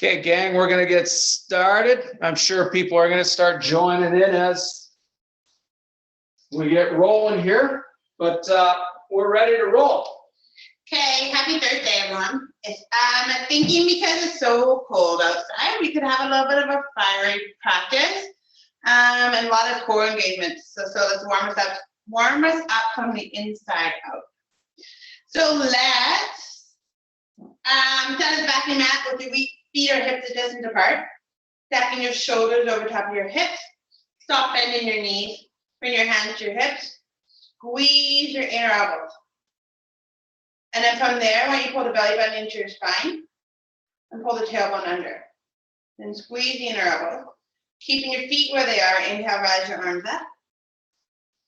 Okay, gang, we're going to get started. I'm sure people are going to start joining in as we get rolling here, but we're ready to roll. Okay, happy Thursday, everyone. I'm thinking because it's so cold outside, we could have a little bit of a Firey practice and a lot of core engagements. So let's warm us up from the inside out. So let's set us back in mat with your feet or hips distance apart. Stacking your shoulders over top of your hips. Stop bending your knees. Bring your hands to your hips. Squeeze your inner elbows. And then from there, when you pull the belly button into your spine, and pull the tailbone under. Then squeeze the inner elbows. Keeping your feet where they are, inhale, rise your arms up.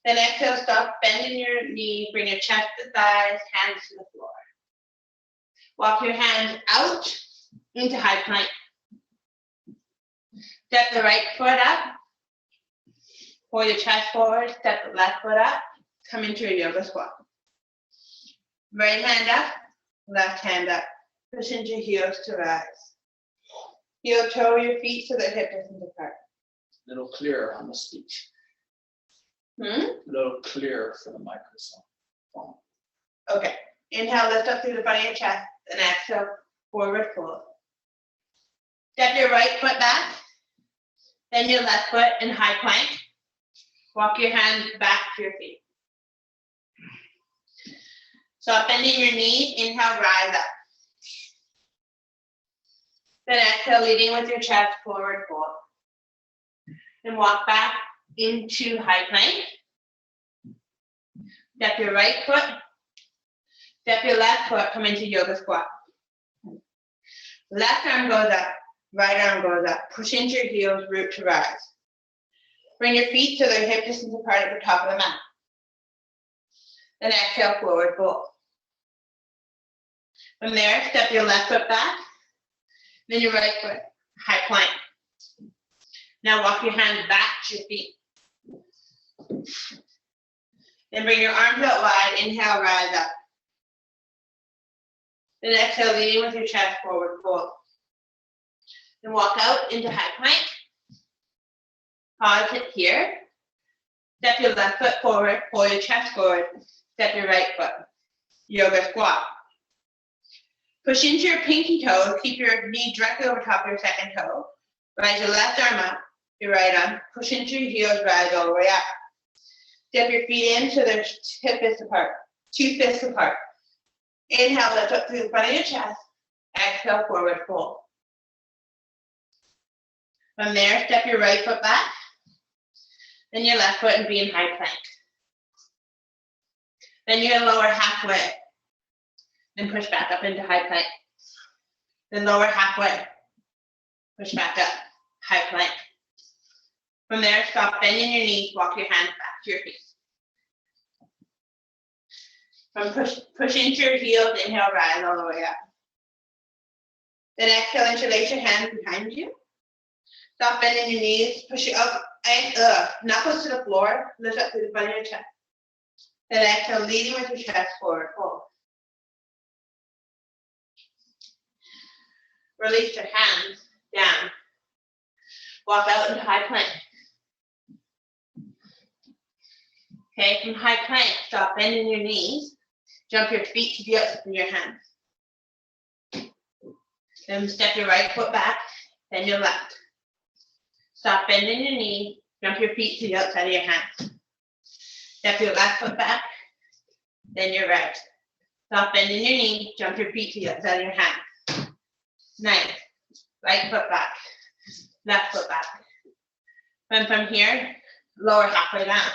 Then exhale, stop bending your knee, bring your chest to thighs, hands to the floor. Walk your hands out into high plank. Step the right foot up. Pull your chest forward, step the left foot up. Come into a yoga squat. Right hand up, left hand up. Push into your heels to rise. Heel toe your feet so that hip distance apart. A little clearer on the speech. A little clearer for the microphone. Okay. Inhale, lift up through the front of your chest, and exhale, forward fold. Step your right foot back, then your left foot in high plank. Walk your hands back to your feet. Stop bending your knees, inhale, rise up. Then exhale, leading with your chest, forward fold. Then walk back into high plank. Step your right foot. Step your left foot, come into yoga squat. Left arm goes up, right arm goes up. Push into your heels, root to rise. Bring your feet so they're hip distance apart at the top of the mat. Then exhale, forward fold. From there, step your left foot back, then your right foot, high plank. Now walk your hands back to your feet. Then bring your arms out wide, inhale, rise up. Then exhale, leading with your chest, forward fold. Then walk out into high plank. Pause it here. Step your left foot forward, pull your chest forward. Step your right foot. Yoga squat. Push into your pinky toe. Keep your knee directly over top of your second toe. Rise your left arm up, your right arm. Push into your heels, rise all the way up. Step your feet in so they're hip fists apart, 2 fists apart. Inhale, lift up through the front of your chest. Exhale, forward fold. From there, step your right foot back, then your left foot and be in high plank. Then you're gonna lower halfway, then push back up into high plank. Then lower halfway, push back up, high plank. From there, stop bending your knees, walk your hands back to your feet. From push into your heels, inhale, rise all the way up. Then exhale, interlace your hands behind you. Stop bending your knees, push it up, knuckles to the floor, lift up through the front of your chest. Then exhale, leading with your chest, forward fold. Release your hands down. Walk out into high plank. Okay, from high plank, stop bending your knees. Jump your feet to the outside of your hands. Then step your right foot back, then your left. Stop bending your knee, jump your feet to the outside of your hands. Step your left foot back, then your right. Stop bending your knee, jump your feet to the outside of your hands. Nice. Right foot back, left foot back. Then from here, lower halfway down.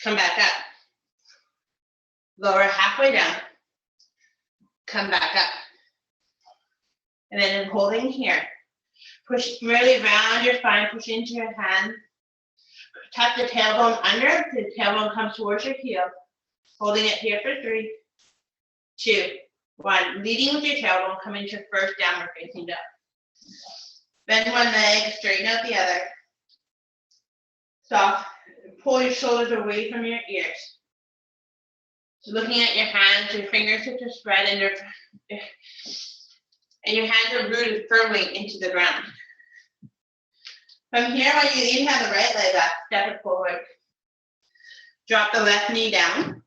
Come back up. Lower halfway down. Come back up. And then holding here. Push really round your spine, push into your hand. Tuck the tailbone under, the tailbone comes towards your heel. Holding it here for 3, 2, 1. Leading with your tailbone, come into your first downward facing dog. Bend one leg, straighten out the other. Stop. Pull your shoulders away from your ears. So looking at your hands, your fingertips are spread and and your hands are rooted firmly into the ground. From here, when you inhale the right leg up, step it forward. Drop the left knee down.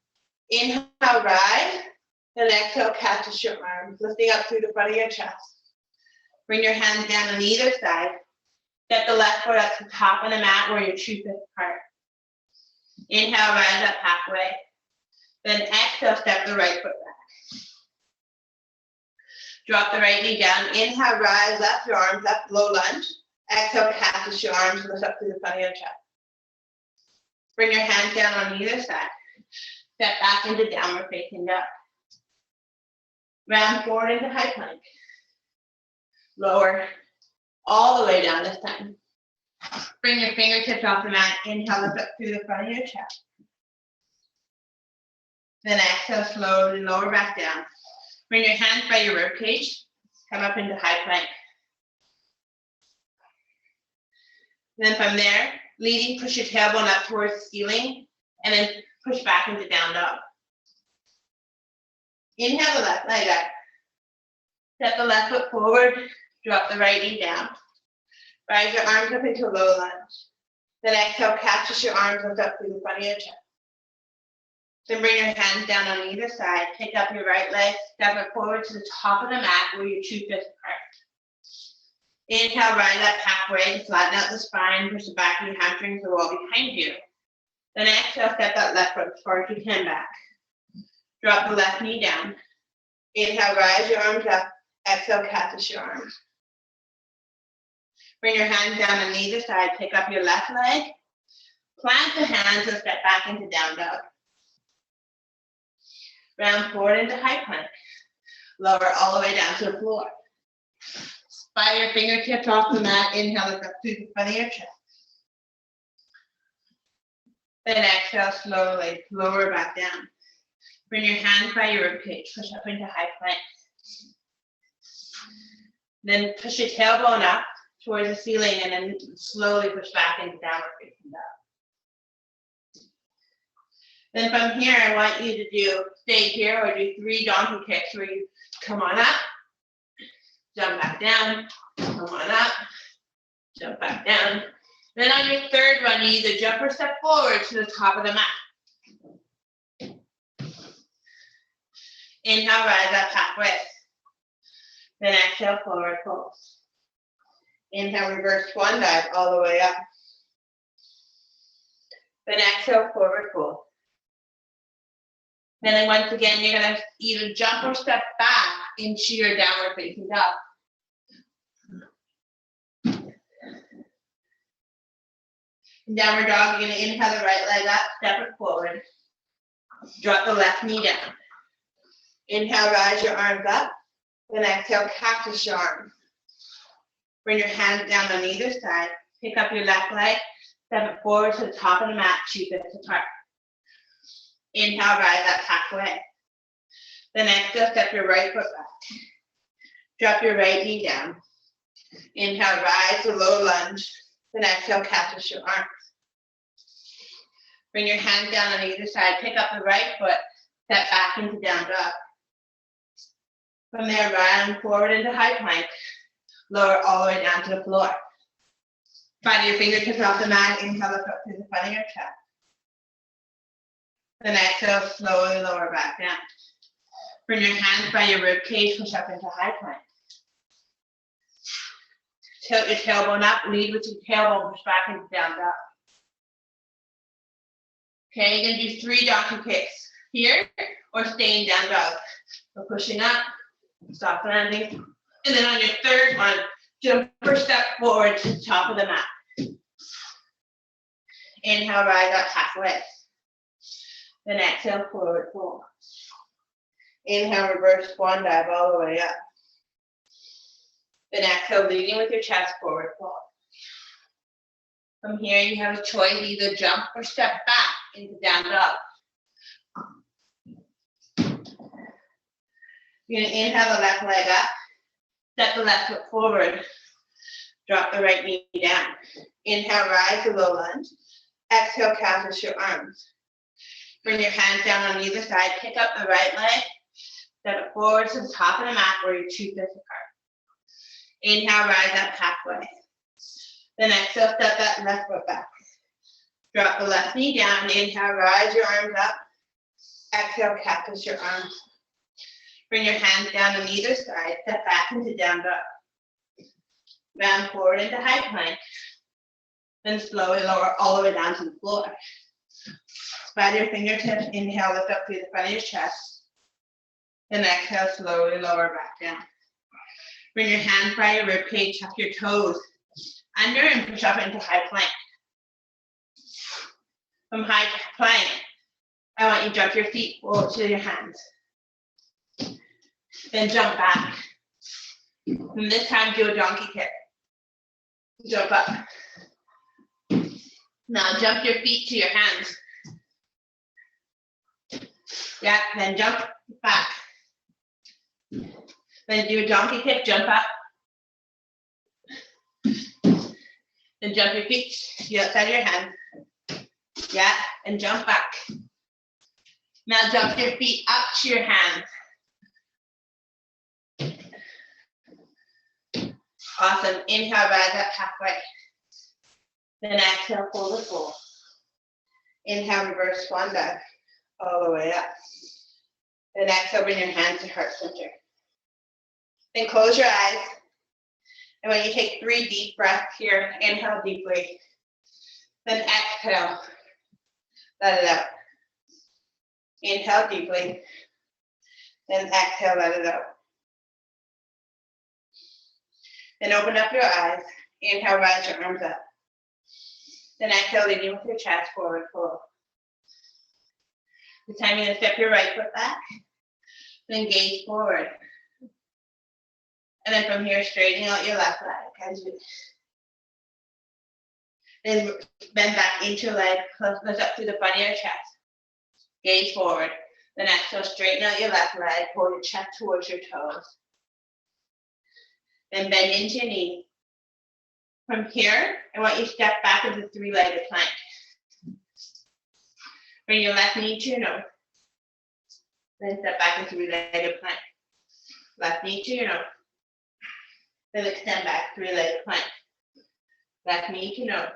Inhale, rise. Then exhale, catch your arms, lifting up through the front of your chest. Bring your hands down on either side. Step the left foot up to the top of the mat where your true fist apart. Inhale, rise up halfway. Then exhale, step the right foot back. Drop the right knee down. Inhale, rise up, your arms up, low lunge. Exhale, cactus your arms, lift up through the front of your chest. Bring your hands down on either side. Step back into downward facing dog. Round forward into high plank. Lower, all the way down this time. Bring your fingertips off the mat. Inhale, lift up through the front of your chest. Then exhale, slowly lower back down. Bring your hands by your rib cage. Come up into high plank. Then from there, leading, push your tailbone up towards the ceiling, and then push back into down dog. Inhale the left leg up. Step the left foot forward, drop the right knee down. Rise your arms up into a low lunge. Then exhale, catch your arms lift up through the front of your chest. Then bring your hands down on either side, pick up your right leg, step it forward to the top of the mat where your two fists apart. Inhale, rise up halfway, flatten out the spine, push the back of your hamstrings the wall behind you. Then exhale, step that left foot as far as you can back. Drop the left knee down. Inhale, rise your arms up. Exhale, cactus your arms. Bring your hands down on either side, pick up your left leg, plant the hands and step back into down dog. Round forward into high plank. Lower all the way down to the floor. Slide your fingertips off the mat, inhale, lift up through the front of your chest. Then exhale, slowly, lower back down. Bring your hands by your ribcage, push up into high plank. Then push your tailbone up towards the ceiling and then slowly push back into downward facing dog. Then from here, I want you to stay here or do 3 donkey kicks where you come on up, jump back down, come on up, jump back down. Then on your third one, you either jump or step forward to the top of the mat. Inhale, rise up halfway. Then exhale, forward fold. Inhale, reverse swan dive all the way up. Then exhale, forward fold. Then once again, you're gonna either jump or step back into your downward facing dog. In downward dog, you're gonna inhale the right leg up, step it forward. Drop the left knee down. Inhale, rise your arms up. Then exhale, cactus your arms. Bring your hands down on either side. Pick up your left leg, step it forward to the top of the mat, two fists apart. Inhale, rise up halfway. Then exhale, step your right foot back. Drop your right knee down. Inhale, rise to low lunge. Then exhale, cactus your arms. Bring your hands down on either side. Pick up the right foot, step back into down dog. From there, round forward into high plank. Lower all the way down to the floor. Find your fingertips off the mat. Inhale, look up through the front of your chest. Then exhale, slowly lower back down. Bring your hands by your rib cage, push up into high plank. Tilt your tailbone up, lead with your tailbone, push back into down dog. Okay, you're gonna do 3 donkey kicks here or stay in down dog. So pushing up, soft landing. And then on your third one, jump or step forward to the top of the mat. Inhale, rise up halfway. Then exhale, forward fold. Inhale, reverse swan dive all the way up. Then exhale, leading with your chest, forward fold. From here, you have a choice, either jump or step back into down dog. You're gonna inhale the left leg up, step the left foot forward, drop the right knee down. Inhale, rise to low lunge. Exhale, cactus your arms. Bring your hands down on either side, pick up the right leg, step it forward to the top of the mat where your two fists apart. Inhale, rise up halfway. Then exhale, step that left foot back. Drop the left knee down. Inhale, rise your arms up. Exhale, cactus your arms. Bring your hands down on either side. Step back into down dog. Round forward into high plank. Then slowly lower all the way down to the floor. Spread your fingertips. Inhale, lift up through the front of your chest. Then exhale, slowly lower back down. Bring your hands by your rib cage, tuck your toes under and push up into high plank. From high plank, I want you to jump your feet forward to your hands. Then jump back. And this time do a donkey kick. Jump up. Now jump your feet to your hands. Yeah, then jump back. Then do a donkey kick, jump up. Then jump your feet to the outside of your hand. Yeah, and jump back. Now jump your feet up to your hands. Awesome. Inhale, rise up halfway. Then exhale, fold the full. Inhale, reverse swan dive all the way up. Then exhale, bring your hands to heart center. Then close your eyes. And when you take 3 deep breaths here, inhale deeply. Then exhale, let it out. Inhale deeply. Then exhale, let it out. Then open up your eyes. Inhale, rise your arms up. Then exhale, leading with your chest forward fold. This time you're going to step your right foot back. Then gaze forward. And then from here, straighten out your left leg. As you then bend back into your leg, lift up through the front of your chest. Gaze forward. Then exhale, straighten out your left leg, pull your chest towards your toes. Then bend into your knee. From here, I want you to step back into 3-legged plank. Bring your left knee to your nose. Then step back into 3-legged plank. Left knee to your nose. Then extend back, 3-legged plank. Left knee to nose.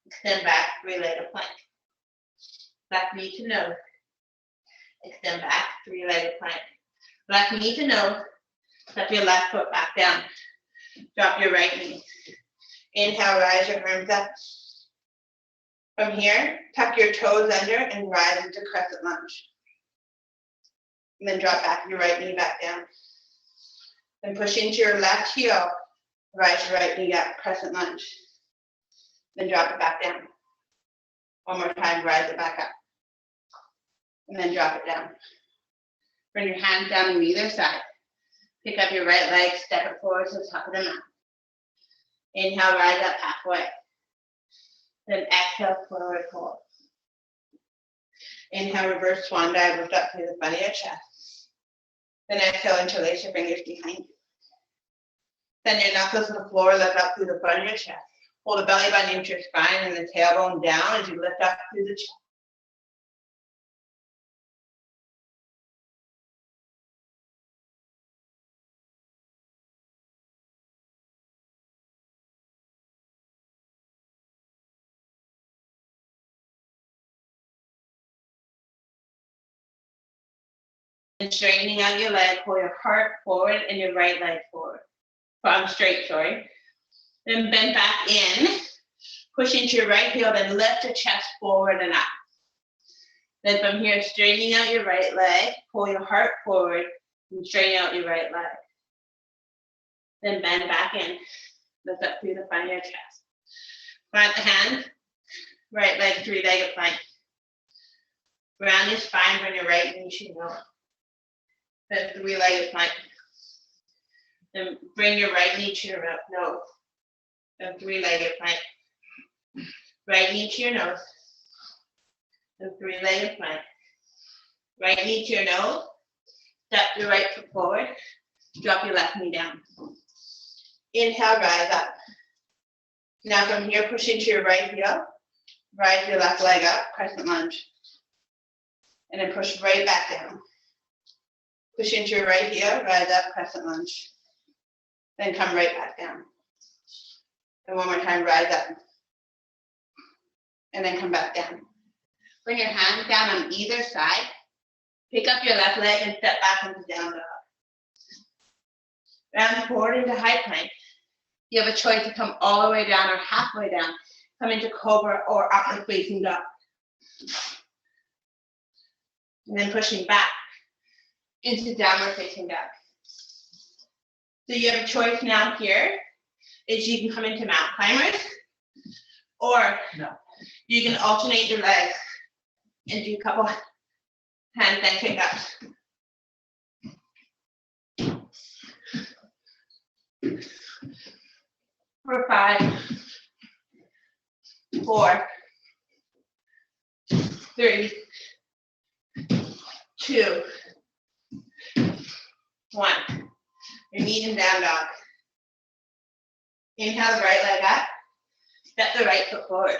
Extend back, 3-legged plank. Left knee to nose. Extend back, 3-legged plank. Left knee to nose. Step your left foot back down. Drop your right knee. Inhale, rise your arms up. From here, tuck your toes under and rise into crescent lunge. And then drop back your right knee back down. Then push into your left heel. Rise your right knee up, crescent lunge. Then drop it back down. One more time, rise it back up. And then drop it down. Bring your hands down on either side. Pick up your right leg, step it forward to the top of the mat. Inhale, rise up halfway. Then exhale, forward fold. Inhale, reverse swan dive, lift up through the front of your chest. Then exhale, interlace your fingers behind you. Send your knuckles to the floor, lift up through the front of your chest. Hold the belly button into your spine and the tailbone down as you lift up through the chest. And straightening out your leg, pull your heart forward and your right leg forward. Straight, sorry. Then bend back in, push into your right heel, then lift your chest forward and up. Then from here, straightening out your right leg, pull your heart forward and straighten out your right leg. Then bend back in, lift up through the front of your chest. Plant the hands, right leg, 3-legged plank. Round your spine, bring your right knee to your nose. Then 3-legged plank. Then bring your right knee to your nose. Then 3-legged plank. Right knee to your nose. Then 3-legged plank. Right knee to your nose. Step your right foot forward. Drop your left knee down. Inhale, rise up. Now from here, push into your right heel. Rise your left leg up, crescent lunge. And then push right back down. Push into your right heel, rise up, crescent lunge. Then come right back down. And one more time, rise up. And then come back down. Bring your hands down on either side. Pick up your left leg and step back into down dog. Round forward into high plank. You have a choice to come all the way down or halfway down. Come into cobra or upward facing dog. And then pushing back into downward facing dog. So you have a choice now here, is you can come into mountain climbers, or you can alternate your legs and do a couple handstand kick-ups. For 5, 4, 3, 2, 1. You're kneeling down dog. Inhale the right leg up. Step the right foot forward.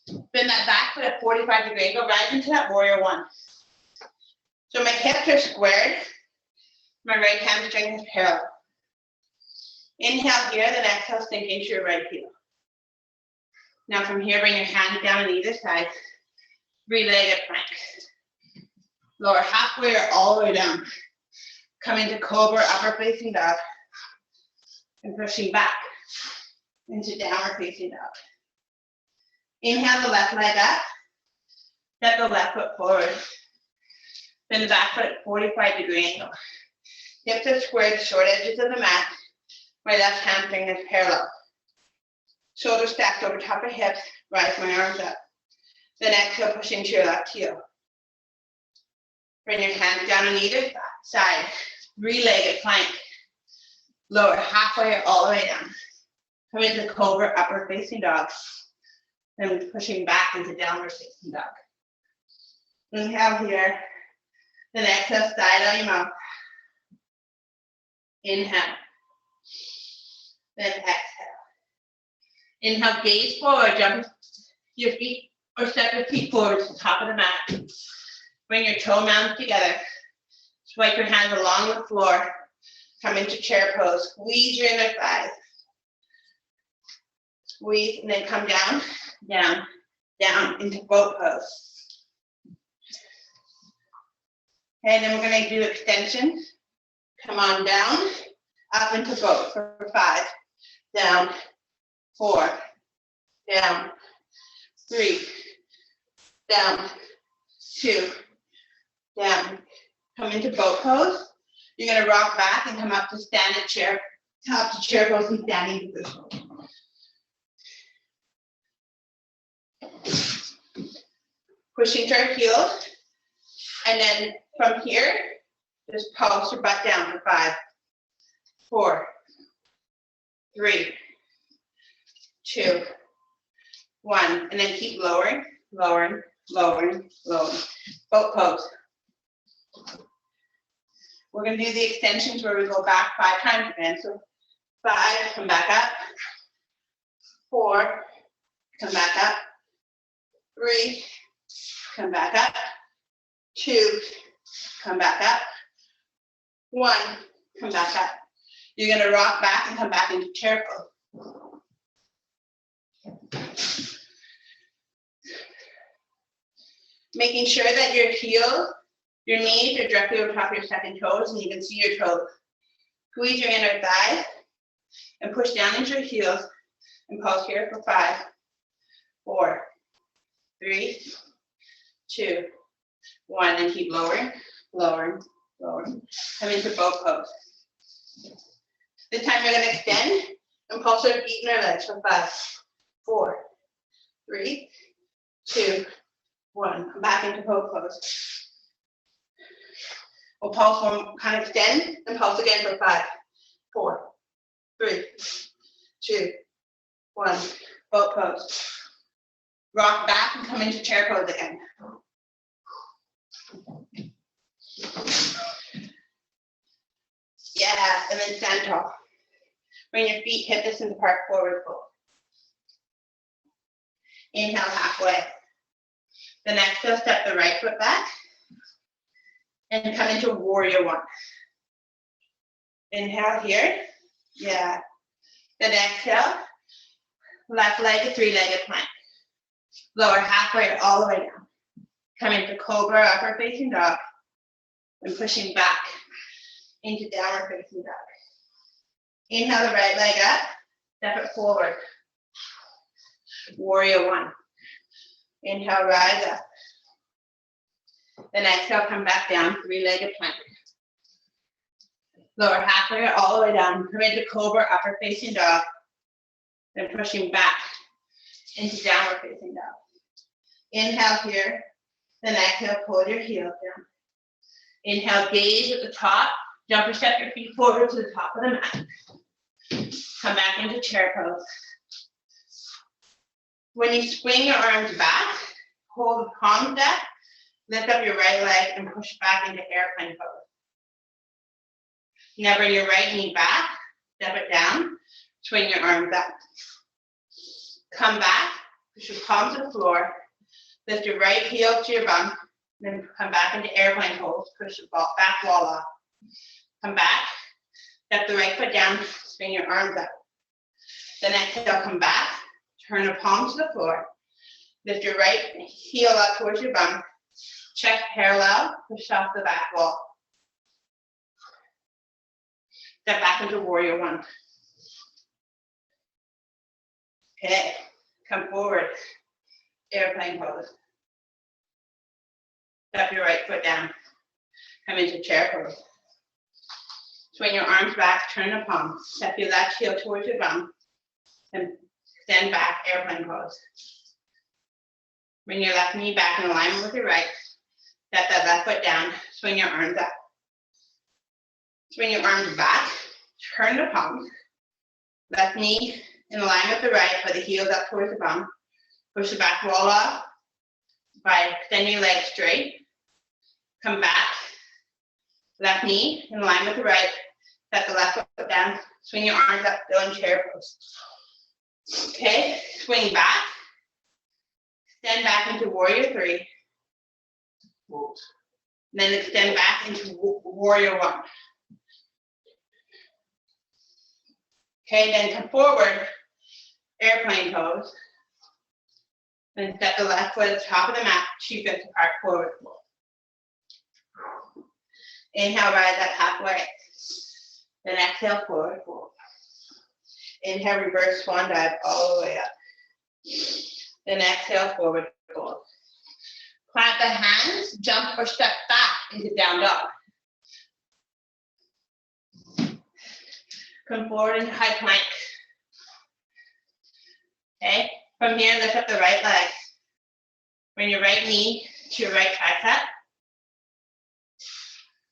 Bend that back foot at 45 degrees. Go right into that warrior 1. So my hips are squared. My right hamstring is parallel. Inhale here, then exhale, sink into your right heel. Now from here, bring your hands down on either side. 3-legged plank. Lower halfway or all the way down. Come into cobra, upper facing dog. And pushing back into downward facing dog. Inhale the left leg up. Step the left foot forward. Bend the back foot at 45-degree angle. Hips are squared, short edges of the mat. My left hamstring is parallel. Shoulders stacked over top of hips. Rise my arms up. Then exhale, push into your left heel. Bring your hands down on either side. 3-legged plank. Lower halfway or all the way down. Come into cobra, upward facing dog. Then pushing back into downward facing dog. Inhale here. Then exhale, side on your mouth. Inhale. Then exhale. Inhale, gaze forward, jump your feet or step your feet forward to the top of the mat. Bring your toe mounds together. Swipe your hands along the floor. Come into chair pose. Squeeze your inner thighs. Squeeze and then come down, down, down into boat pose. Okay, then we're going to do extension. Come on down, up into boat for 5. Down, 4, down, 3, down, 2, down. Come into boat pose. You're going to rock back and come up to standing chair, top to chair pose and standing position. Pushing to our heels. And then from here, just pulse your butt down for 5, 4, 3, 2, 1. And then keep lowering, lowering, lowering, lowering. Boat pose. We're going to do the extensions where we go back 5 times again. So 5, come back up. 4, come back up. 3, come back up. 2, come back up. 1, come back up. You're going to rock back and come back into chair pose. Making sure that your heels, your knees are directly over top of your second toes and you can see your toes. Squeeze your inner thighs and push down into your heels and pulse here for 5, 4, 3, 2, 1. And keep lowering, lowering, lowering. Come into boat pose. This time you're going to extend and pulse our feet and our legs for 5, 4, 3, 2, 1. Come back into boat pose. We'll pulse one, kind of extend and pulse again for 5, 4, 3, 2, 1. Boat pose. Rock back and come into chair pose again. Yeah, and then stand tall. Bring your feet hip distance apart, forward fold. Inhale halfway. Then exhale, step the right foot back and come into warrior 1. Inhale here, Yeah. Then exhale. Left leg to three-legged plank. Lower halfway all the way down. Come into cobra, upper facing dog. And pushing back into downward facing dog. Inhale the right leg up. Step it forward. Warrior one. Inhale, rise up. Then exhale, come back down, three-legged plank. Lower halfway all the way down. Come into cobra, upper facing dog. Then pushing back into downward facing dog. Inhale here. Then exhale, pull your heels down. Inhale, gaze at the top. Jump or step your feet forward to the top of the mat. Come back into chair pose. When you swing your arms back, hold the palms up, lift up your right leg and push back into airplane pose. Now bring your right knee back, step it down, swing your arms up. Come back, push your palms to the floor, lift your right heel to your bum, then come back into airplane pose, push the back wall off. Come back, step the right foot down, swing your arms up. Then exhale, come back, turn the palms to the floor, lift your right heel up towards your bum, chest parallel, push off the back wall. Step back into warrior one. Okay, come forward, airplane pose. Step your right foot down, come into chair pose. Swing your arms back, turn the palm, step your left heel towards your bum, and stand back, airplane pose. Bring your left knee back in alignment with your right, step that left foot down, swing your arms up. Swing your arms back, turn the palms, left knee in alignment with the right, put the heels up towards the bum, push the back wall off by extending your legs straight, come back, left knee in line with the right, step the left foot down, swing your arms up, still in chair pose. Okay, swing back, extend back into warrior three, then extend back into warrior one. Okay, then come forward, airplane pose. Then step the left foot at the top of the mat, 2 fists apart, forward fold. Inhale, rise up halfway. Then exhale, forward fold. Inhale, reverse swan dive all the way up. Then exhale, forward fold. Plant the hands, jump or step back into down dog. Come forward into high plank. Okay, from here, lift up the right leg. Bring your right knee to your right tricep.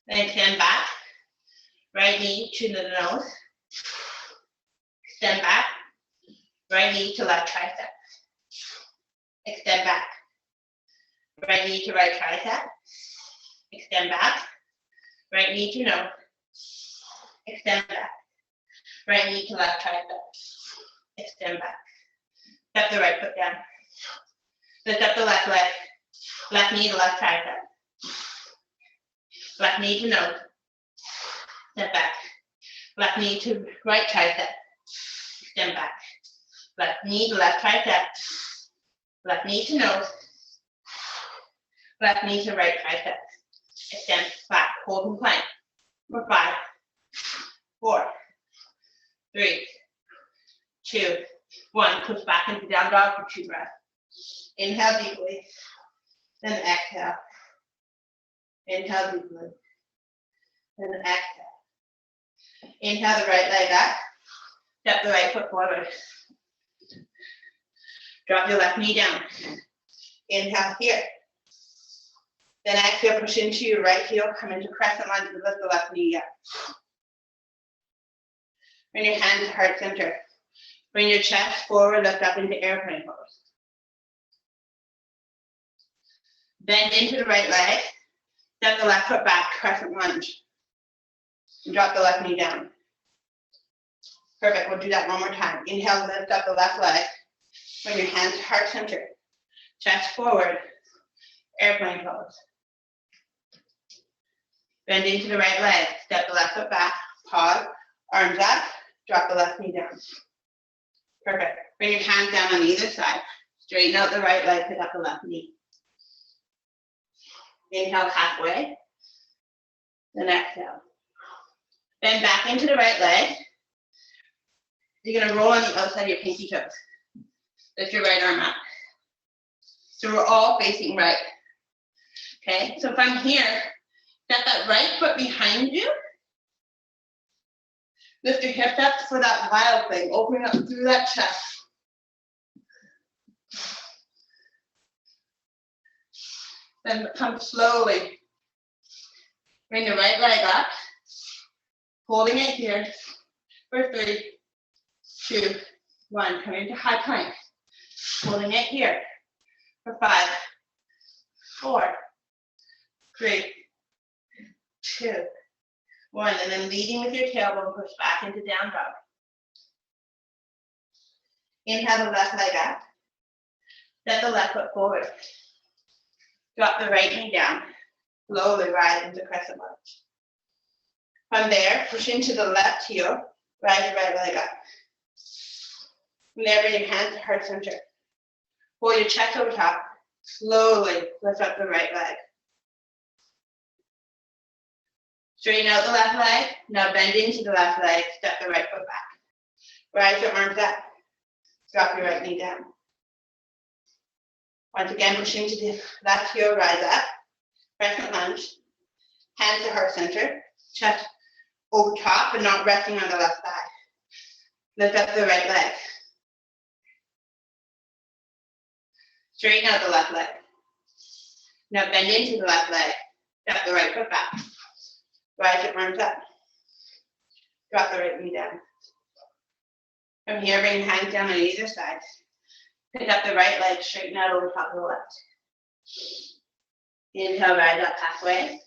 Then extend back. Right knee to the nose. Extend back. Right knee to left tricep. Extend back. Right knee to right tricep. Extend back. Right knee to nose. Extend back. Right knee to left tricep. Extend back. Step the right foot down. Lift up the left leg. Left knee to left tricep. Left knee to nose. Step back. Left knee to right tricep. Extend back. Left knee to left tricep. Left knee to nose. Left knee to right tricep. Extend back. Hold in plank. For 5, 4, 3, 2, 1. Push back into down dog for 2 breaths. Inhale deeply. Then exhale. Inhale deeply. Then exhale. Inhale the right leg up. Step the right foot forward. Drop your left knee down. Inhale here. Then exhale, push into your right heel, come into crescent lunge and lift the left knee up. Bring your hands to heart center. Bring your chest forward, lift up into airplane pose. Bend into the right leg. Step the left foot back, crescent lunge. And drop the left knee down. Perfect, we'll do that one more time. Inhale, lift up the left leg. Bring your hands to heart center. Chest forward, airplane pose. Bend into the right leg. Step the left foot back, pause, arms up, Drop the left knee down. Perfect. Bring your hands down on either side. Straighten out the right leg, pick up the left knee. Inhale halfway. Then exhale. Bend back into the right leg. You're going to roll on the outside of your pinky toes. Lift your right arm up. So we're all facing right. Okay, so from here, step that right foot behind you. Lift your hips up for that wild thing, opening up through that chest. Then come slowly. Bring the right leg up, holding it here for 3, 2, 1. Come into high plank, holding it here for 5, 4, 3, 2, 1. And then leading with your tailbone, push back into down dog. Inhale the left leg up. Step the left foot forward. Drop the right knee down. Slowly rise into crescent lunge. From there, push into the left heel. Rise your right leg up. From there, bring your hands to heart center. Hold your chest over top. Slowly lift up the right leg. Straighten out the left leg. Now bend into the left leg. Step the right foot back. Rise your arms up. Drop your right knee down. Once again, push into the left heel. Rise up. Crescent lunge. Hands to heart center. Chest over top, but not resting on the left side. Lift up the right leg. Straighten out the left leg. Now bend into the left leg. Step the right foot back. Rise your arms up. Drop the right knee down. From here, bring your hands down on either side. Pick up the right leg, straighten out over top of the left. Inhale, rise up halfway.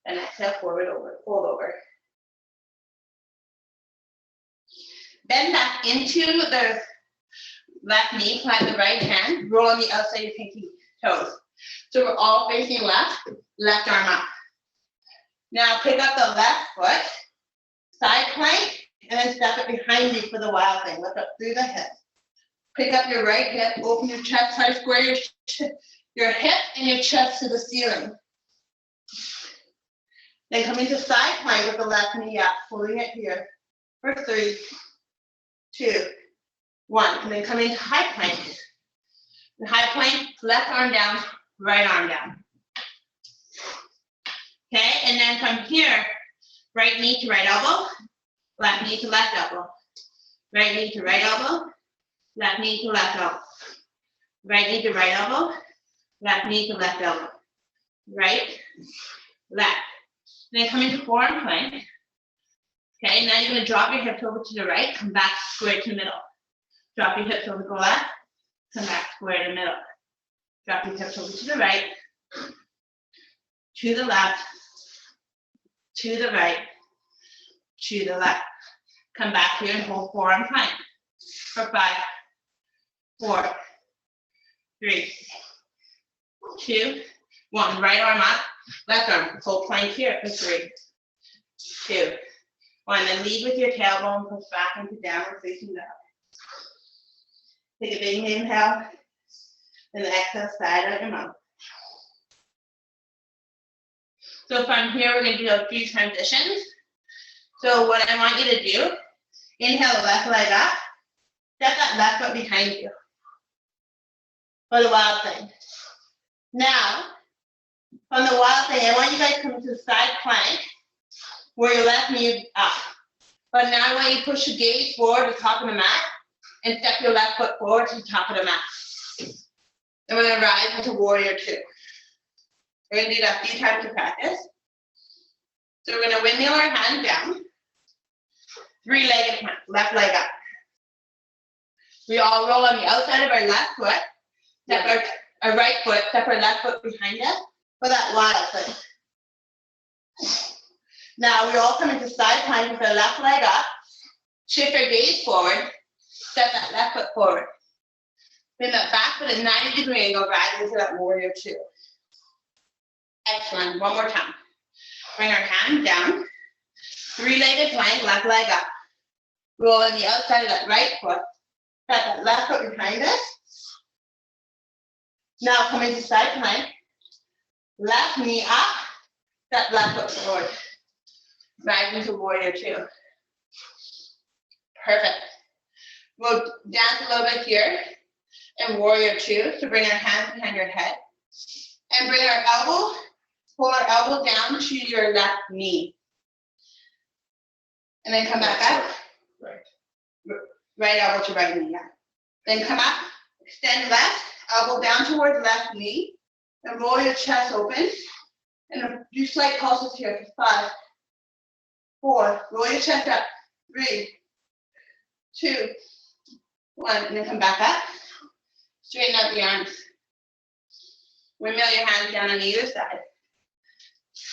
And exhale, forward over, fold over. Bend back into the left knee, plant the right hand, roll on the outside of your pinky toes. So we're all facing left, left arm up. Now pick up the left foot, side plank, and then step it behind you for the wild thing. Lift up through the hip. Pick up your right hip, open your chest, try to square your hip and your chest to the ceiling. Then come into side plank with the left knee up, holding it here for 3, 2, 1. And then come into high plank. In high plank, left arm down, right arm down. Okay, and then from here, right knee to right elbow, left knee to left elbow. Right knee to right elbow, left knee to left elbow. Right knee to right elbow, left knee to left elbow. Right, left. And then come into forearm plank. Okay, now you're going to drop your hips over to the right, come back square to the middle. Drop your hips over to the left, come back square to the middle. Drop your hips over to the right, to the left, to the right, to the left. Come back here and hold forearm plank for 5, 4, 3, 2, 1. Right arm up, left arm, hold plank here for 3, 2, 1. Then lead with your tailbone, push back into downward facing dog. Take a big inhale, then the exhale, side out your mouth. So from here, we're going to do a few transitions. So what I want you to do, inhale the left leg up, step that left foot behind you for the wild thing. Now, from the wild thing, I want you guys to come to the side plank where your left knee is up. But now I want you to push your gaze forward to the top of the mat and step your left foot forward to the top of the mat. Then we're going to rise into warrior 2. We're going to do that a few times to practice. So we're going to windmill our hand down. 3-legged plank, left leg up. We all roll on the outside of our left foot. Step our right foot, step our left foot behind us for that wild thing. Now we all come into side plank with our left leg up. Shift our gaze forward. Step that left foot forward. Bring that back foot at 90-degree angle, rise into that warrior 2. Excellent. One more time. Bring our hand down. 3-legged plank, left leg up. Roll on the outside of that right foot. Got that left foot behind us. Now come into side plank. Left knee up. That left foot forward. Rise into warrior two. Perfect. We'll dance a little bit here in warrior two. So bring our hands behind your head. And bring our elbow, pull our elbow down to your left knee. And then come back up. Right elbow to right knee, yeah. Then come up, extend left, elbow down towards left knee, and roll your chest open. And do slight pulses here for 5, 4, roll your chest up, 3, 2, 1, and then come back up. Straighten out the arms. Windmill your hands down on either side.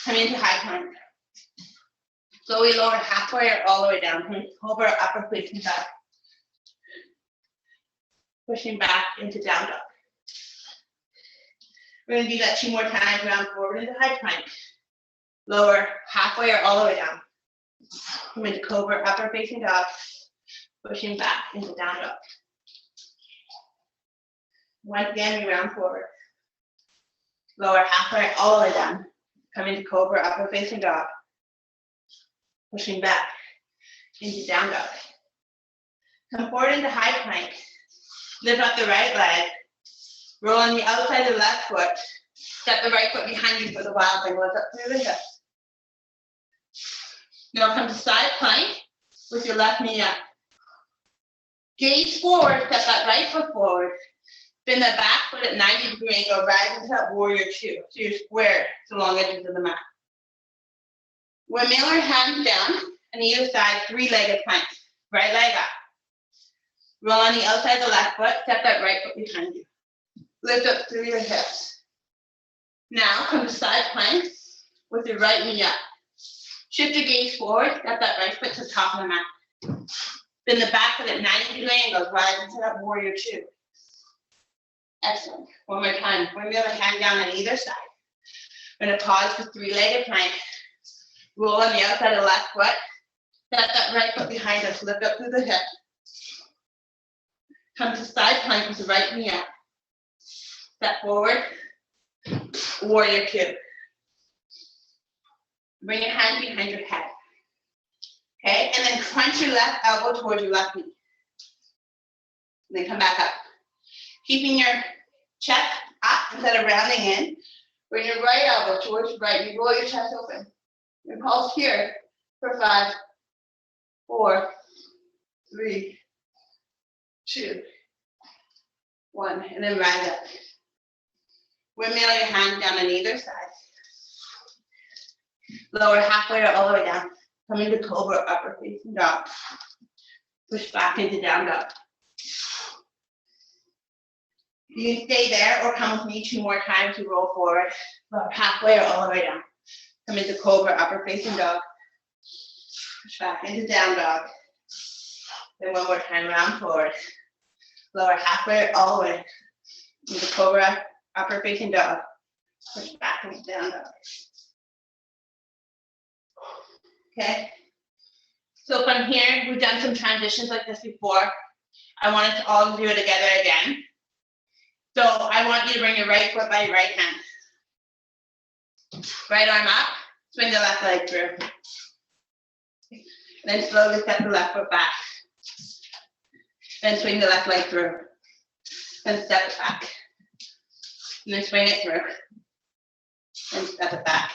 Come into high plank. Slowly lower halfway or all the way down. Come into cobra, upper facing dog. Pushing back into down dog. We're going to do that 2 more times, round forward into high plank. Lower halfway or all the way down. Come into cobra, upper facing dog. Pushing back into down dog. Once again, we round forward. Lower halfway all the way down. Come into cobra, upper facing dog. Pushing back into down dog. Come forward into high plank. Lift up the right leg. Roll on the outside of the left foot. Step the right foot behind you for the wild thing. Lift up through the hips. Now come to side plank with your left knee up. Gaze forward, step that right foot forward. Bend the back foot at 90-degree angle, rise into that warrior two. So you're square to the long edges of the mat. Windmill our hands down on either side, 3-legged plank. Right leg up. Roll on the outside of the left foot, step that right foot behind you. Lift up through your hips. Now come to side plank with your right knee up. Shift your gaze forward, step that right foot to the top of the mat. Bend the back foot at 90-degree angles, rise into that warrior two. Excellent. One more time. Windmill the hand down on either side. We're going to pause for 3-legged plank. Roll on the outside of the left foot. Step that right foot behind us. Lift up through the hip. Come to side plank with the right knee up. Step forward. Warrior two. Bring your hand behind your head. Okay, and then crunch your left elbow towards your left knee. And then come back up. Keeping your chest up instead of rounding in. Bring your right elbow towards your right. You roll your chest open. And pulse here for 5, 4, 3, 2, 1. And then rise up. Windmill your hand down on either side. Lower halfway or all the way down. Come into cobra, upper facing dog. Push back into down dog. You can stay there or come with me 2 more times to roll forward. Lower halfway or all the way down. Come into cobra, upper facing dog. Push back into down dog. Then 1 more time, round forward. Lower halfway or all the way. Into cobra, upper facing dog. Push back into down dog. Okay. So from here, we've done some transitions like this before. I want us to all do it together again. So I want you to bring your right foot by your right hand. Right arm up, swing the left leg through. Then slowly step the left foot back. Then swing the left leg through. Then step it back. And then swing it through. And step it back.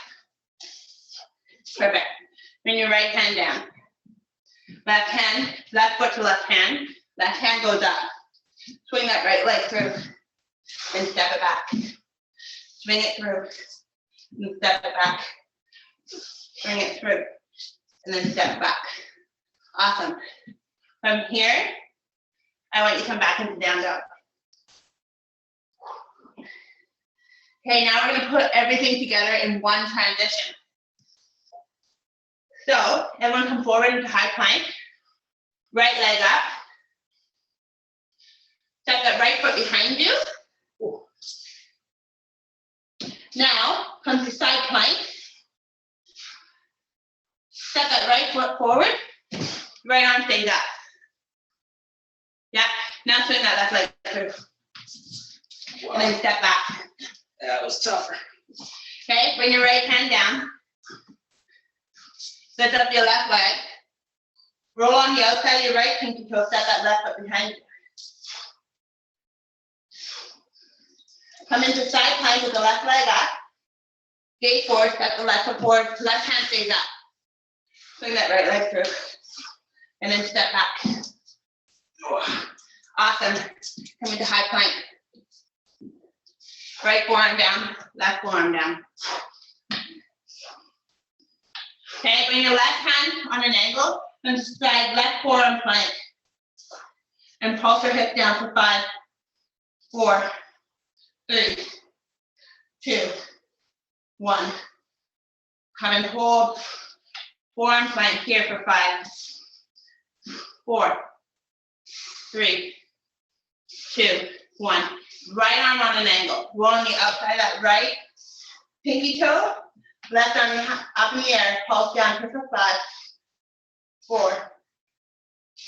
Perfect. Bring your right hand down. Left hand, left foot to left hand. Left hand goes up. Swing that right leg through. And step it back. Swing it through. And step it back. Bring it through. And then step back. Awesome. From here, I want you to come back into down dog. Okay, now we're going to put everything together in one transition. So, everyone come forward into high plank. Right leg up. Step that right foot behind you. Now, come to side plank. Step that right foot forward. Right arm stays up. Yeah, now swing that left leg through. And then step back. That was tougher. Okay, bring your right hand down. Lift up your left leg. Roll on the outside of your right pinky toe, step that left foot behind you. Come into side plank with the left leg up. Gaze forward, step the left foot forward, left hand stays up. Swing that right leg through. And then step back. Awesome. Come into high plank. Right forearm down, left forearm down. Okay, bring your left hand on an angle and slide left forearm plank. And pulse your hip down for 5, 4, 3, 2, 1. Come and hold forearm plank here for 5, 4, 3, 2, 1. Right arm on an angle. Roll on the outside of that right pinky toe. Left arm up in the air. Pulse down here for 5, 4,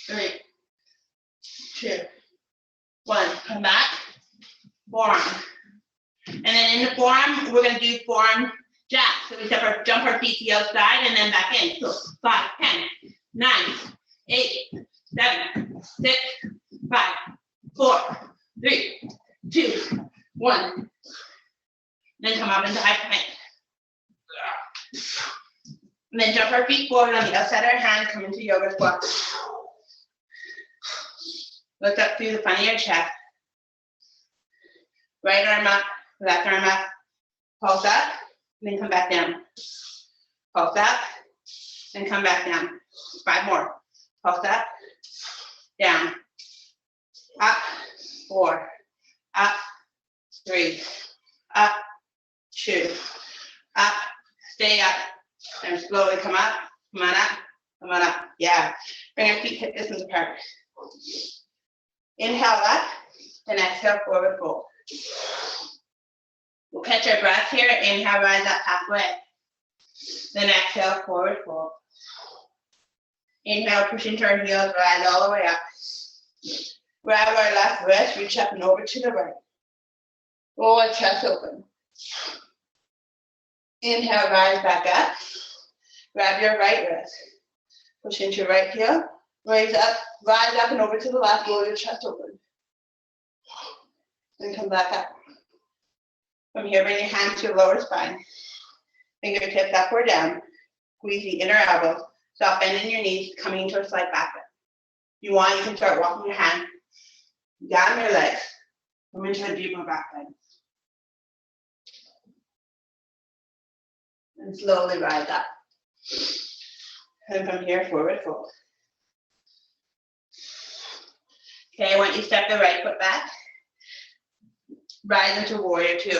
3, 2, 1. Come back. Forearm. And then in the forearm, we're going to do forearm jab. So we jump our feet to the outside and then back in. So 5, 10, 9, 8, 7, 6, 5, 4, 3, 2, 1. Then come up into high plank. And then jump our feet forward on the outside of our hand, come into yoga squat. Look up through the front of your chest. Right arm up, left arm up. Pulse up, and then come back down. Pulse up, and come back down. 5 more. Pulse up, down, up, 4, up, 3, up, 2, up, stay up, and slowly come up, come on up, come on up. Yeah, bring your feet hip distance apart. Inhale up, and exhale forward fold. We'll catch our breath here. Inhale, rise up halfway. Then exhale, forward fold. Inhale, push into our heels, rise all the way up. Grab our left wrist, reach up and over to the right. Roll our chest open. Inhale, rise back up. Grab your right wrist. Push into your right heel. Rise up and over to the left, roll your chest open. Then come back up. From here, bring your hands to your lower spine. Fingertips up or down. Squeeze the inner elbows. Stop bending your knees, coming into a slight back bend. If you want, you can start walking your hand down your legs. Come into a deeper back bend. And slowly rise up. And from here, forward fold. Okay, I want you to step the right foot back. Rise into warrior 2.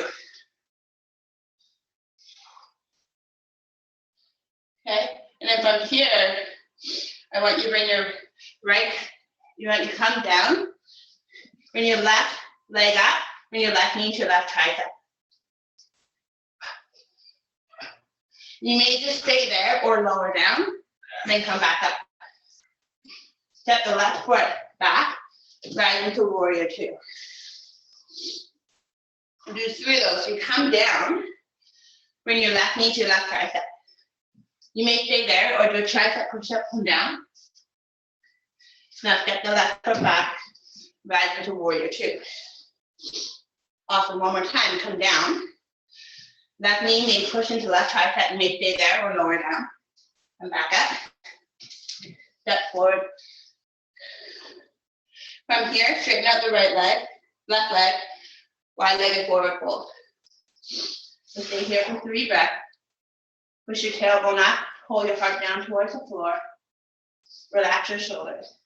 Okay, and then from here, I want you to bring your you want to come down, bring your left leg up, bring your left knee to your left tricep. You may just stay there or lower down, then come back up. Step the left foot back, rise into warrior 2. Do 3 of those. You come down, bring your left knee to your left tricep. You may stay there or do a tricep push-up, come down. Now step the left foot back, rise into warrior 2. Awesome, one more time, come down. Left knee may push into left tricep, you may stay there or lower down. Come back up. Step forward. From here, straighten out the right leg, left leg, wide-legged forward fold. So stay here for 3 breaths. Push your tailbone up, hold your heart down towards the floor. Relax your shoulders.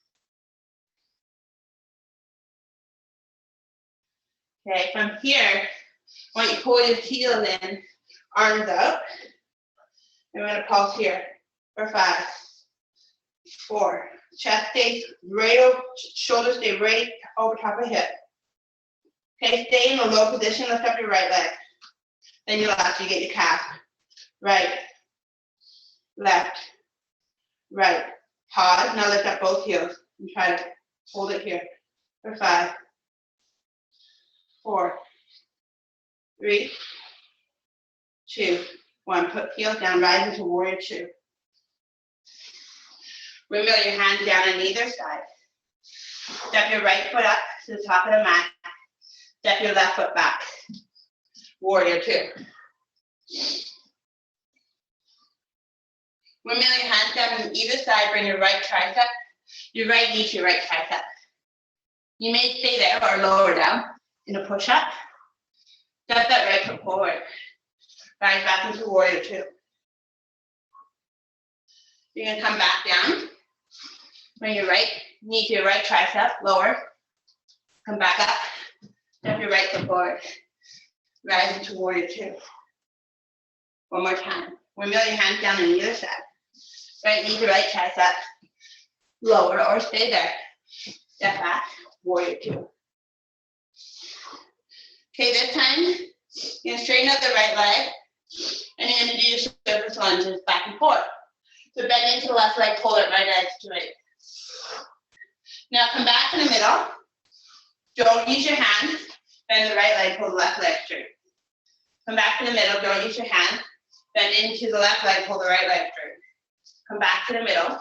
Okay, from here, I want you to pull your heels in, arms out. And we're going to pulse here for 5, 4. Chest stays right over, shoulders stay right over top of hip. Okay, stay in a low position, lift up your right leg. Then your left, you get your calf. Right, left, right. Pause, now lift up both heels and try to hold it here. for 5, 4, 3, 2, 1. Put heels down, rise into warrior 2. Windmill your hands down on either side. Step your right foot up to the top of the mat. Step your left foot back. Warrior 2. Windmill your hands down on either side. Bring your right tricep, your right knee to your right tricep. You may stay there or lower down in a push-up. Step that right foot forward. Rise back into warrior 2. You're going to come back down. Bring your right knee to your right tricep, lower. Come back up. Step your right foot forward. Rise into warrior 2. One more time. Windmill your hands down on either side. Right knee to right tricep, lower or stay there. Step back, warrior 2. Okay, this time, you're gonna straighten out the right leg, and you're gonna do your surface lunges back and forth. So bend into the left leg, pull it right leg straight. Now come back in the middle. Don't use your hands. Bend the right leg, pull the left leg straight. Come back to the middle, don't use your hands. Bend into the left leg, pull the right leg straight. Come back to the middle.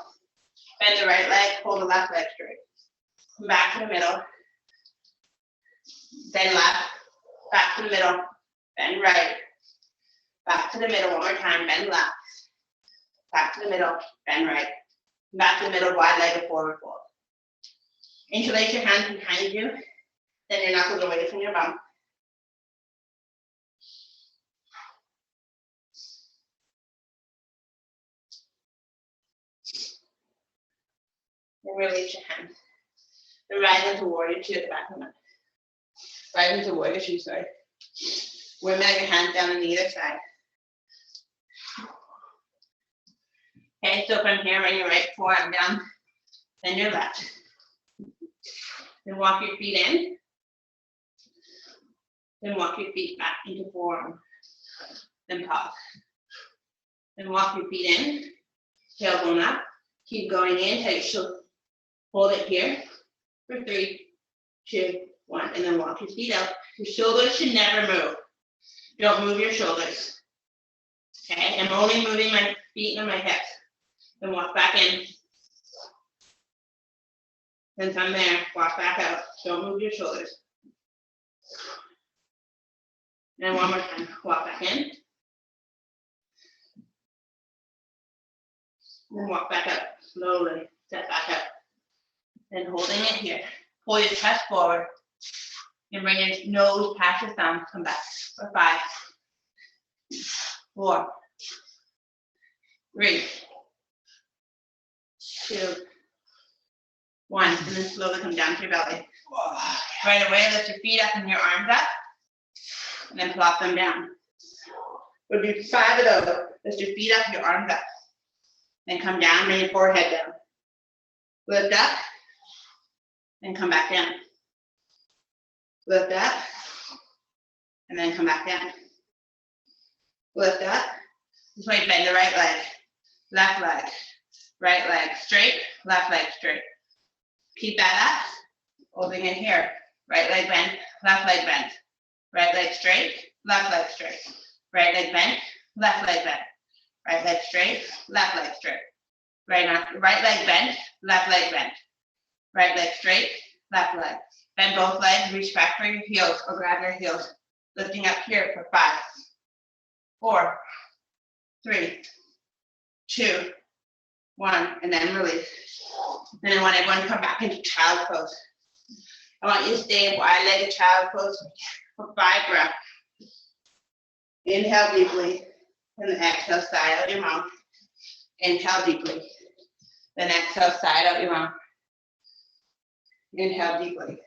Bend the right leg, pull the left leg straight. Come back to the middle. Bend left. Back to the middle. Bend right. Back to the middle one more time. Bend left. Back to the middle. Bend right. Back to the middle, wide legged forward fold. Interlace your hands behind you. Then your knuckles away from your bum. Then release your hands. Then rise into warrior 2 at the back of the mat. Rise into warrior 2, sorry. Windmill your hands down on either side. Okay, so from here, bring your right forearm down, then your left. Then walk your feet in. Then walk your feet back into forearm. Then pause. Then walk your feet in. Tailbone up. Keep going in. Take your shoulder. Hold it here for 3, 2, 1, and then walk your feet out. Your shoulders should never move. Don't move your shoulders. Okay, I'm only moving my feet and my hips. Then walk back in. Then from there, walk back out. Don't move your shoulders. And one more time, walk back in. Then walk back out, slowly, step back up. Then holding it here, pull your chest forward. And bring your nose past your thumbs, come back for 5, 4, 3, 2, 1, and then slowly come down to your belly. Right away, lift your feet up and your arms up, and then plop them down. We'll do 5 of those. Lift your feet up, your arms up. Then come down, bring your forehead down. Lift up, and come back down. Lift up, and then come back down. Lift up. This way, bend the right leg, right leg straight, left leg straight. Keep that up, holding it here. Right leg bent, left leg bent. Right leg straight, left leg straight. Right leg bent, left leg bent. Right leg straight, left leg straight. Right leg bent, left leg bent. Right leg straight, left leg. Bend both legs, reach back for your heels or grab your heels. Lifting up here for 5, 4, 3, 2, 1, and then release. And I want everyone to come back into child pose. I want you to stay in wide-legged child pose for 5 breaths. Inhale deeply, and then exhale, side out your mouth. Inhale deeply, then exhale, side out your mouth. Inhale deeply,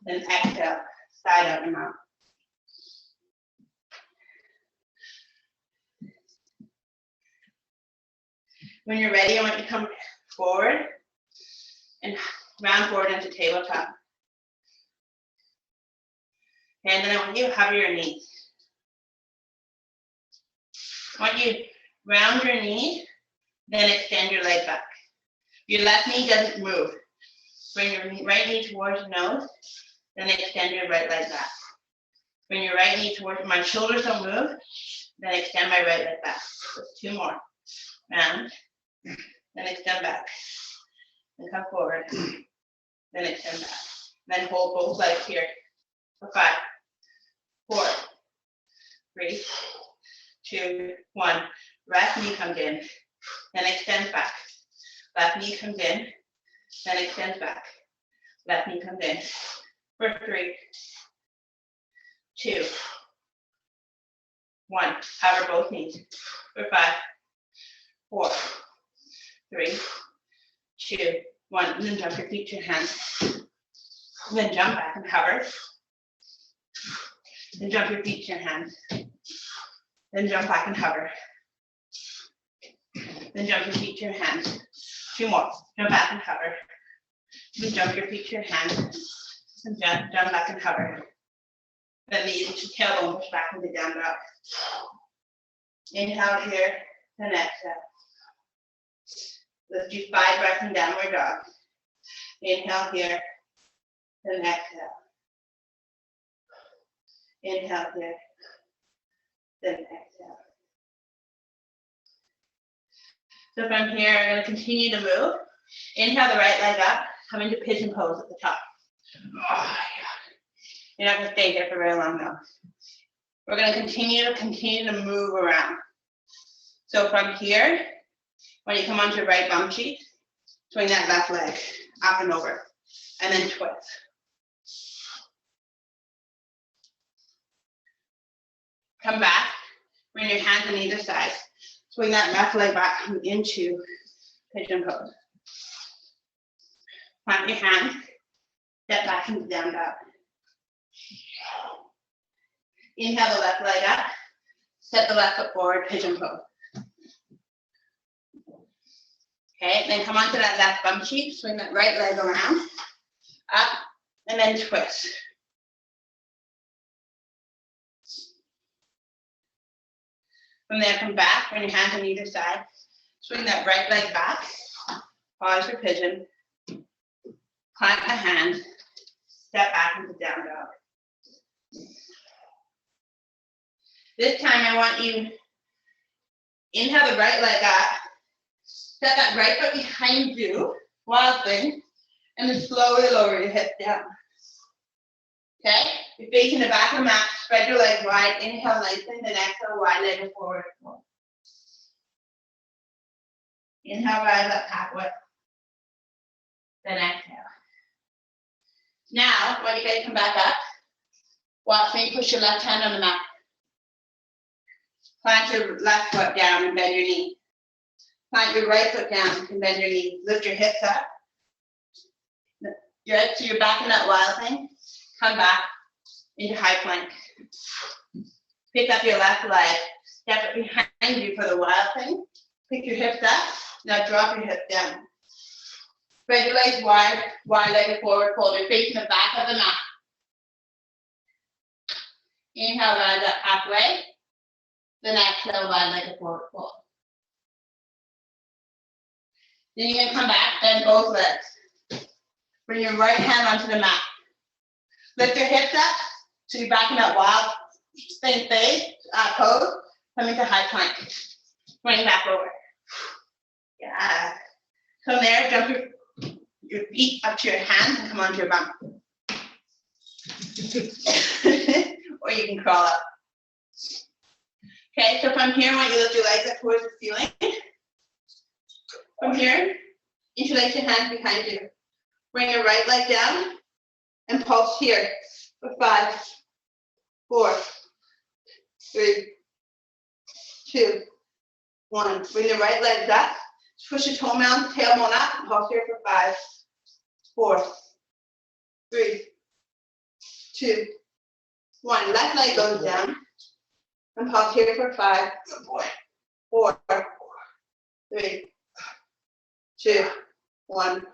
then exhale, side out your mouth. When you're ready, I want you to come forward and round forward into tabletop. And then I want you to hover your knees. I want you to round your knees, then extend your leg back. Your left knee doesn't move. Bring your right knee towards the nose, then extend your right leg back. Bring your right knee towards my shoulders, don't move, then extend my right leg back. Just 2 more. Round, then extend back. Then come forward, then extend back. Then hold both legs here for 5, 4, 3, 2, 1. Left knee comes in, then extends back. Left knee comes in, then extends back. Left knee comes in for 3, 2, 1. Hover both knees for 5, 4, 3, 2, 1. And then jump your feet to your hands. And then jump back and hover. Then jump your feet to your hands. Then jump back and hover. Then jump your feet to your hands. 2 more. Jump back and hover. Then jump your feet to your hands. And jump back and hover. Then the tailbone push back into down dog. Inhale here, then exhale. Let's do 5 breaths in downward dog. Inhale here, then exhale. Inhale here, then exhale. So from here, I'm going to continue to move. Inhale the right leg up, come into pigeon pose at the top. Oh, you're not going to stay here for very long though. We're going to continue to move around. So from here, when you come onto your right bum cheek, swing that left leg up and over, and then twist. Come back, bring your hands on either side. Swing that left leg back into pigeon pose. Plant your hands, step back into down dog. Inhale the left leg up, step the left foot forward, pigeon pose. Okay, then come onto that left bum cheek, swing that right leg around, up, and then twist. From there, come back, bring your hands on either side, swing that right leg back, pause for pigeon, plant the hand, step back into down dog. This time I want you, inhale the right leg up, step that right foot behind you, wild thing, and then slowly lower your hips down. Okay? You're facing the back of the mat, spread your legs wide, inhale, lengthen, then exhale, wide leg forward. Inhale, rise up halfway. Then exhale. Now, when you guys come back up, watch me push your left hand on the mat. Plant your left foot down and bend your knee. Plant your right foot down and bend your knee. Lift your hips up. Good, so you're back in that wild thing. Come back into high plank. Pick up your left leg. Step it behind you for the wild thing. Pick your hips up. Now drop your hips down. Spread your legs wide, wide-legged forward fold. You're facing the back of the mat. Inhale, rise up halfway. Then exhale, wide-legged forward fold. Then you're gonna come back, bend both legs. Bring your right hand onto the mat. Lift your hips up, so you're back in that wild thing pose. Come into high plank. Bring back over. Yeah. From there, jump your feet up to your hands and come onto your bum. Or you can crawl up. Okay, so from here, I want you to lift your legs up towards the ceiling. From here, interlace your hands behind you. Bring your right leg down and pulse here for 5, 4, 3, 2, 1. Bring the right leg up. Push your tailbone up and pulse here for 5, 4, 3, 2, 1. Left leg goes down and pulse here for 5, 4, 3, 2, 1.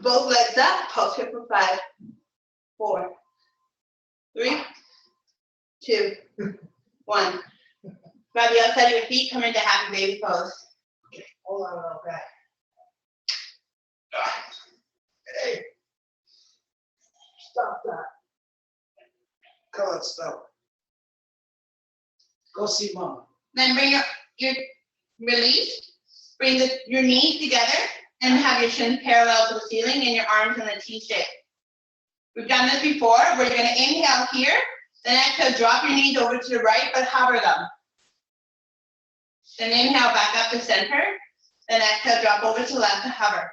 Both legs up, pulse here for 5, 4, 3, 2, 1. Grab the outside of your feet, come into happy baby pose. Hold on a little bit. Stop that. Come on, stop. Go see mom. Then bring your release. Bring your knees together and have your shins parallel to the ceiling and your arms in the T shape. We've done this before. We're going to inhale here. Then exhale, drop your knees over to the right, but hover them. Then inhale back up to center. Then exhale, drop over to left to hover.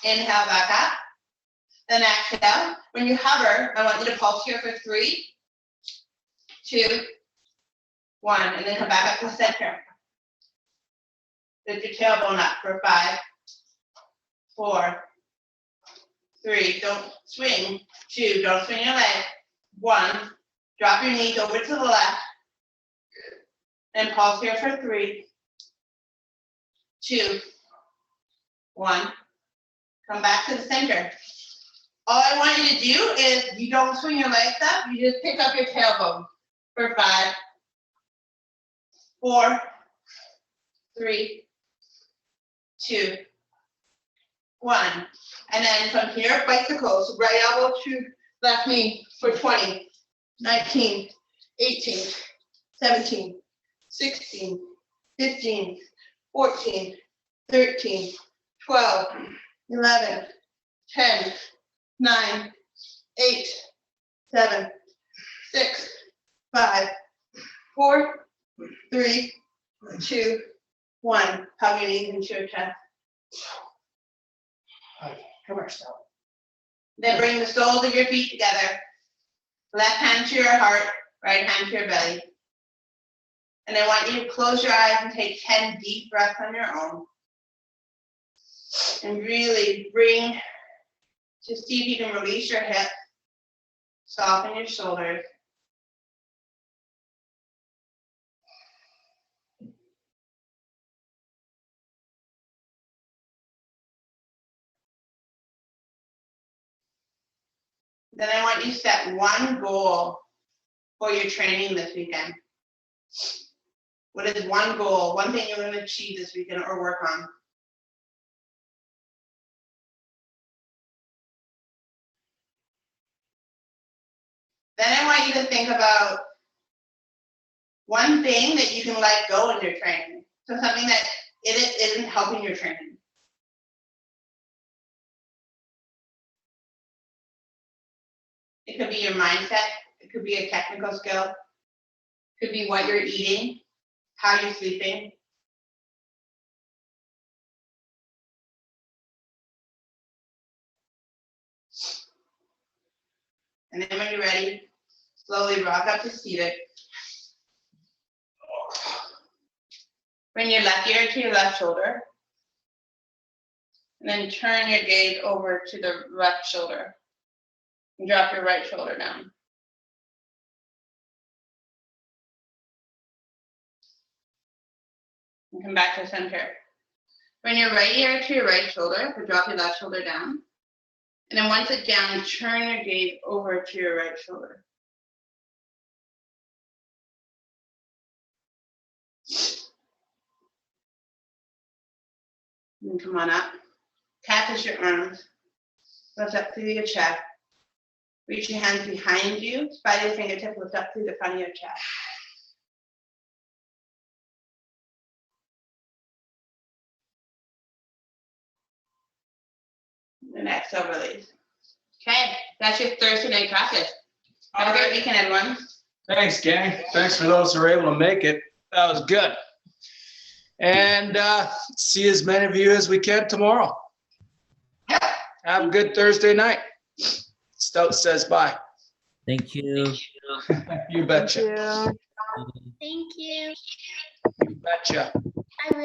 Inhale back up. Then exhale. When you hover, I want you to pulse here for 3, 2, 1, and then come back up to center. Lift your tailbone up for 5, 4, 3, don't swing. 2, don't swing your leg. 1, drop your knees over to the left. Then pulse here for 3, 2, 1. Come back to the center. All I want you to do is you don't swing your legs up, you just pick up your tailbone for 5, 4, 3, 2, 1. And then from here, bicycles, right elbow to left knee for 20, 19, 18, 17, 16, 15, 14, 13, 12, 11, 10, 9, 8, 7, 6, 5, 4, 3, 2, 1. Hug your knees into your chest. Come here, stop. Then bring the soles of your feet together. Left hand to your heart, right hand to your belly. And I want you to close your eyes and take 10 deep breaths on your own. And really just see if you can release your hips, soften your shoulders. Then I want you to set one goal for your training this weekend. What is one goal, one thing you're going to achieve this weekend or work on? Then I want you to think about one thing that you can let go in your training. So something that isn't helping your training. It could be your mindset. It could be a technical skill. It could be what you're eating, how you're sleeping. And then when you're ready, slowly rock up to seated. Bring your left ear to your left shoulder. And then turn your gaze over to the left shoulder. And drop your right shoulder down. And come back to center. Bring your right ear to your right shoulder, but drop your left shoulder down. And then once it's down, turn your gaze over to your right shoulder. And come on up. Cactus your arms. Lift up through your chest. Reach your hands behind you. Spider fingertip lift up through the front of your chest. And exhale, release. Okay, that's your Thursday night practice. Have a great weekend, everyone. Thanks, gang. Thanks for those who were able to make it. That was good. And see as many of you as we can tomorrow. Have a good Thursday night. Stout says bye. Thank you. You betcha. Thank you. You betcha. I really